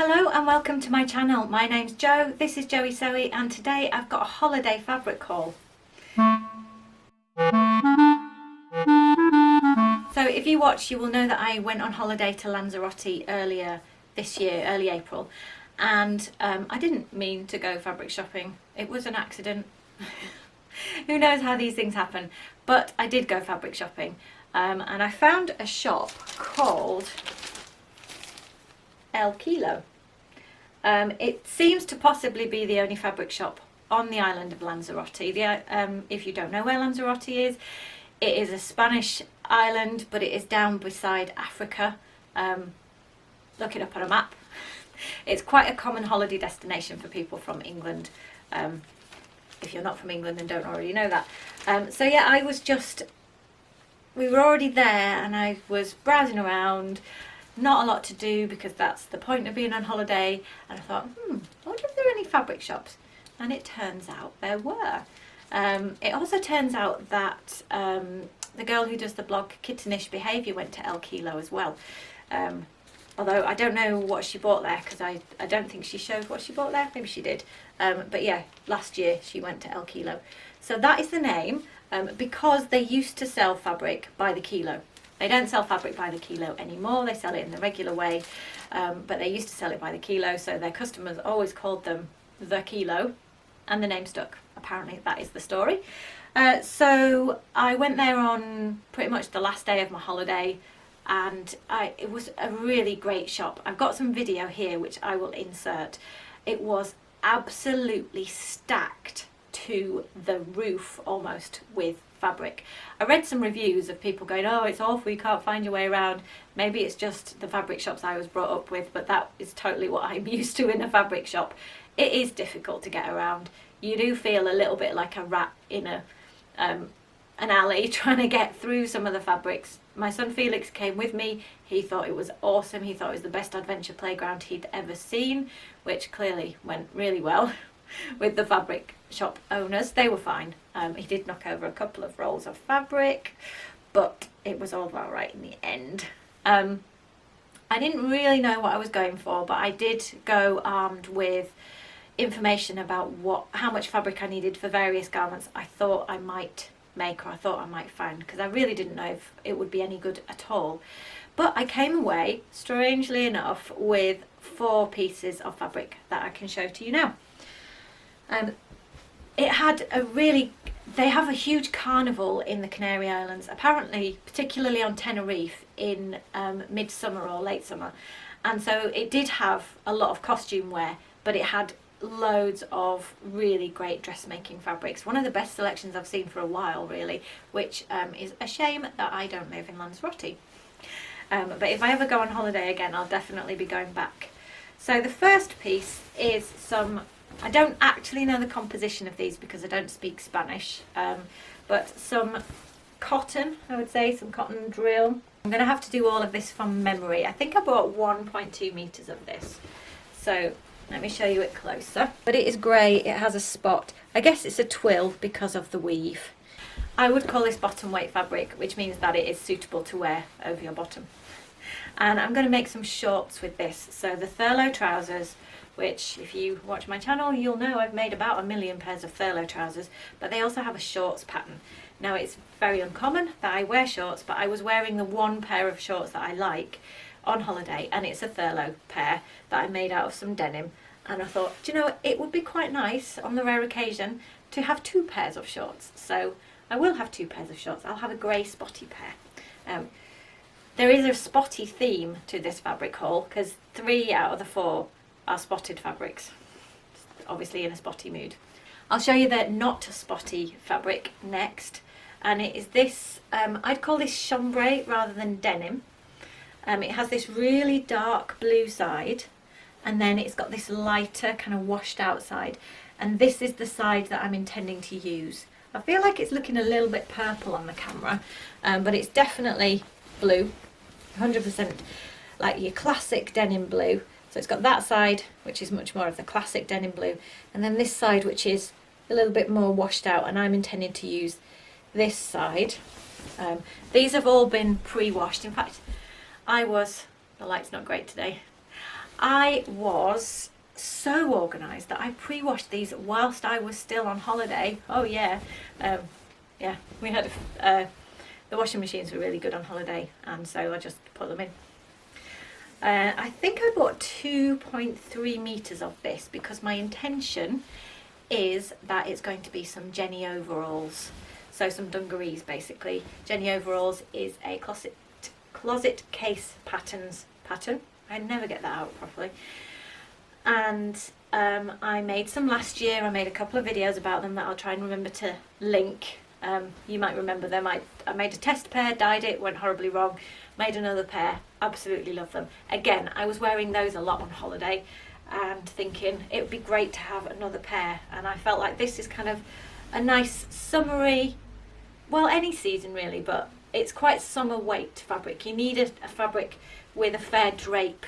Hello and welcome to my channel. My name's Jo, this is Joey Sewy, and today I've got a holiday fabric haul. So if you watch, you will know that I went on holiday to Lanzarote earlier this year, early April, and I didn't mean to go fabric shopping. It was an accident. Who knows how these things happen, but I did go fabric shopping, and I found a shop called El Kilo. It seems to possibly be the only fabric shop on the island of Lanzarote. If you don't know where Lanzarote is, it is a Spanish island, but it is down beside Africa. Look it up on a map. It's quite a common holiday destination for people from England, if you're not from England and don't already know that. So yeah, we were already there and I was browsing around. Not a lot to do because that's the point of being on holiday, and I thought, I wonder if there are any fabric shops, and it turns out there were. It also turns out that the girl who does the blog Kittenish Behaviour went to El Kilo as well, although I don't know what she bought there because I don't think she showed what she bought there. Maybe she did, but yeah, last year she went to El Kilo. So that is the name, because they used to sell fabric by the kilo. They don't sell fabric by the kilo anymore, they sell it in the regular way, but they used to sell it by the kilo, so their customers always called them the kilo, and the name stuck. Apparently that is the story. So I went there on pretty much the last day of my holiday, and it was a really great shop. I've got some video here which I will insert. It was absolutely stacked to the roof almost with fabric. I read some reviews of people going, oh, it's awful, you can't find your way around. Maybe it's just the fabric shops I was brought up with, but that is totally what I'm used to in a fabric shop. It is difficult to get around. You do feel a little bit like a rat in an alley trying to get through some of the fabrics. My son Felix came with me. He thought it was awesome. He thought it was the best adventure playground he'd ever seen, which clearly went really well with the fabric shop owners. They were fine. He did knock over a couple of rolls of fabric, but it was all about right in the end. I didn't really know what I was going for, but I did go armed with information about how much fabric I needed for various garments I thought I might make, or I thought I might find, because I really didn't know if it would be any good at all. But I came away, strangely enough, with 4 pieces of fabric that I can show to you now. They have a huge carnival in the Canary Islands, apparently particularly on Tenerife in midsummer or late summer, and so it did have a lot of costume wear, but it had loads of really great dressmaking fabrics. One of the best selections I've seen for a while, really, which is a shame that I don't live in Lanzarote. But if I ever go on holiday again, I'll definitely be going back. So the first piece is I don't actually know the composition of these because I don't speak Spanish, but some cotton, I would say, some cotton drill. I'm going to have to do all of this from memory. I think I bought 1.2 meters of this. So let me show you it closer. But it is grey, it has a spot. I guess it's a twill because of the weave. I would call this bottom weight fabric, which means that it is suitable to wear over your bottom. And I'm going to make some shorts with this. So the Thurlow trousers, which if you watch my channel you'll know I've made about 1 million pairs of Thurlow trousers, but they also have a shorts pattern. Now it's very uncommon that I wear shorts, but I was wearing the one pair of shorts that I like on holiday, and it's a Thurlow pair that I made out of some denim, and I thought, do you know, it would be quite nice on the rare occasion to have 2 pairs of shorts. So I will have 2 pairs of shorts. I'll have a grey spotty pair. There is a spotty theme to this fabric haul because 3 out of the 4 are spotted fabrics, obviously in a spotty mood. I'll show you the not spotty fabric next, and it is this, I'd call this chambray rather than denim. It has this really dark blue side, and then it's got this lighter kind of washed out side, and this is the side that I'm intending to use. I feel like it's looking a little bit purple on the camera, but it's definitely blue, 100% like your classic denim blue. So it's got that side, which is much more of the classic denim blue, and then this side, which is a little bit more washed out, and I'm intending to use this side. These have all been pre-washed. In fact, the light's not great today. I was so organised that I pre-washed these whilst I was still on holiday. Oh yeah, yeah, we had the washing machines were really good on holiday, and so I just put them in. I think I bought 2.3 metres of this because my intention is that it's going to be some Jenny overalls, so some dungarees basically. Jenny overalls is a closet case pattern. I never get that out properly. And I made some last year. I made a couple of videos about them that I'll try and remember to link. You might remember them. I made a test pair, dyed it, went horribly wrong, made another pair, absolutely love them. Again, I was wearing those a lot on holiday and thinking it would be great to have another pair, and I felt like this is kind of a nice summery, well, any season really, but it's quite summer weight fabric. You need a fabric with a fair drape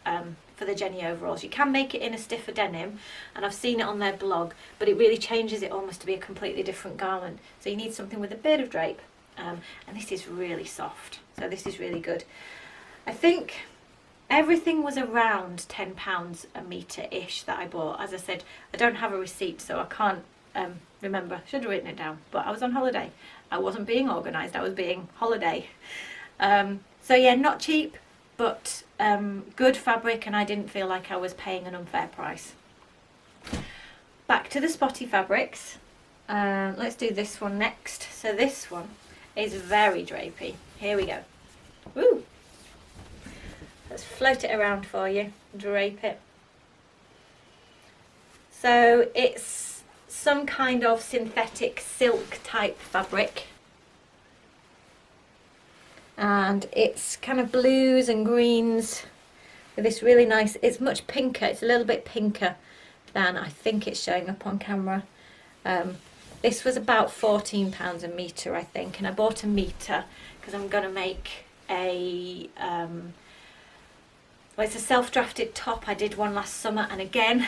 for the Jenny overalls. You can make it in a stiffer denim, and I've seen it on their blog, but it really changes it almost to be a completely different garment. So you need something with a bit of drape, and this is really soft, so this is really good. I think everything was around £10 a metre-ish that I bought. As I said, I don't have a receipt, so I can't remember. Should have written it down, but I was on holiday. I wasn't being organised, I was being holiday. So yeah, not cheap, but good fabric, and I didn't feel like I was paying an unfair price. Back to the Spotty fabrics. Let's do this one next. So this one is very drapey. Here we go. Woo! Let's float it around for you, drape it. So it's some kind of synthetic silk type fabric. And it's kind of blues and greens with this really nice, it's much pinker, it's a little bit pinker than I think it's showing up on camera. This was about £14 a metre, I think, and I bought a metre because I'm going to make a, well, it's a self-drafted top. I did one last summer, and again,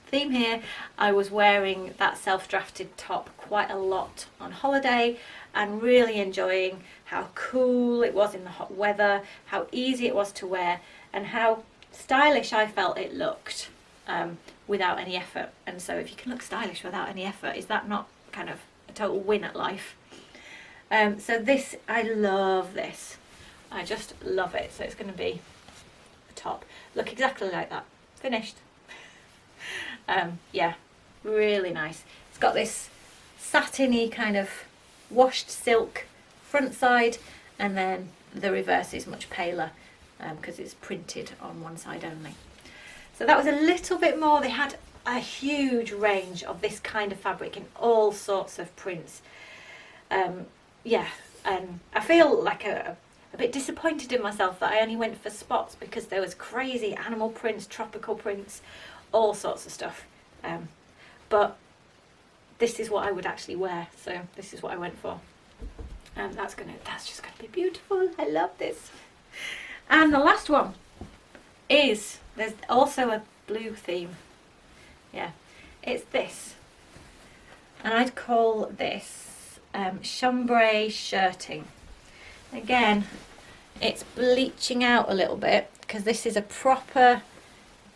theme here, I was wearing that self-drafted top quite a lot on holiday and really enjoying how cool it was in the hot weather, how easy it was to wear, and how stylish I felt it looked without any effort. And so if you can look stylish without any effort, is that not kind of a total win at life? So this, I love this. I just love it. So it's going to be a top. Look exactly like that. Finished. Yeah, really nice. It's got this satiny kind of washed silk front side, and then the reverse is much paler because it's printed on one side only. So that was a little bit more. They had a huge range of this kind of fabric in all sorts of prints. Yeah, and I feel like a bit disappointed in myself that I only went for spots, because there was crazy animal prints, tropical prints, all sorts of stuff. But this is what I would actually wear, so this is what I went for. That's just gonna be beautiful. I love this. And the last one is, there's also a blue theme. Yeah, it's this, and I'd call this chambray shirting. Again, it's bleaching out a little bit because this is a proper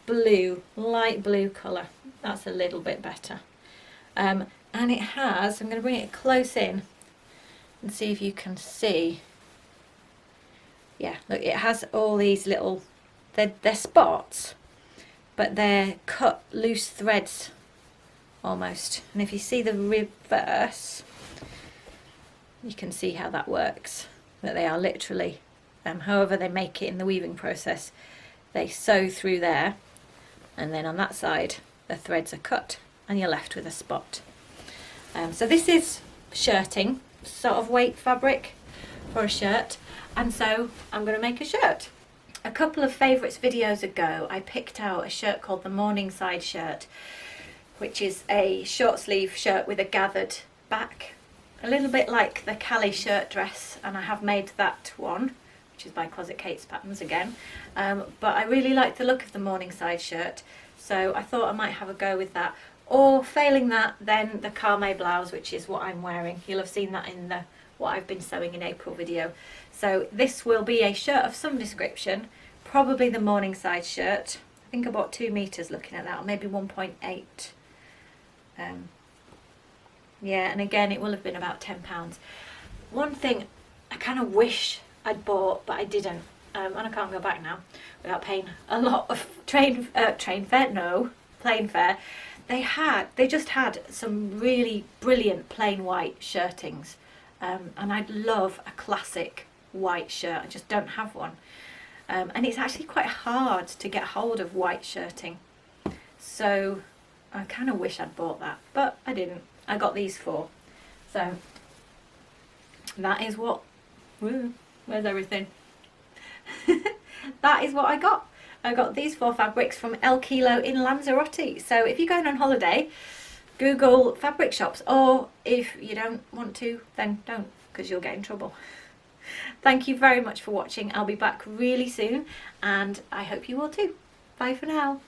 blue, light blue colour. That's a little bit better. And it has, I'm going to bring it close in and see if you can see. Yeah, look, it has all these little, they're spots, but they're cut loose threads almost. And if you see the reverse, you can see how that works, that they are literally, however they make it in the weaving process, they sew through there, and then on that side the threads are cut and you're left with a spot. So this is shirting, sort of weight fabric for a shirt, and so I'm going to make a shirt. A couple of favourites videos ago, I picked out a shirt called the Morningside shirt, which is a short sleeve shirt with a gathered back, a little bit like the Cali shirt dress, and I have made that one, which is by Closet Kate's Patterns again. But I really like the look of the Morningside shirt, so I thought I might have a go with that. Or failing that, then the Carme blouse, which is what I'm wearing. You'll have seen that in the what I've been sewing in April video. So this will be a shirt of some description, probably the Morningside shirt. think I bought 2 meters looking at that, or maybe 1.8. Yeah, and again, it will have been about £10. One thing I kind of wish I'd bought, but I didn't, and I can't go back now without paying a lot of plane fare. They just had some really brilliant plain white shirtings, and I'd love a classic white shirt. I just don't have one, and it's actually quite hard to get hold of white shirting, so I kind of wish I'd bought that, but I didn't. I got these 4, so that is what, where's everything? That is what I got. I got these 4 fabrics from El Kilo in Lanzarote. So if you're going on holiday, Google fabric shops, or if you don't want to, then don't, because you'll get in trouble. Thank you very much for watching. I'll be back really soon, and I hope you will too. Bye for now.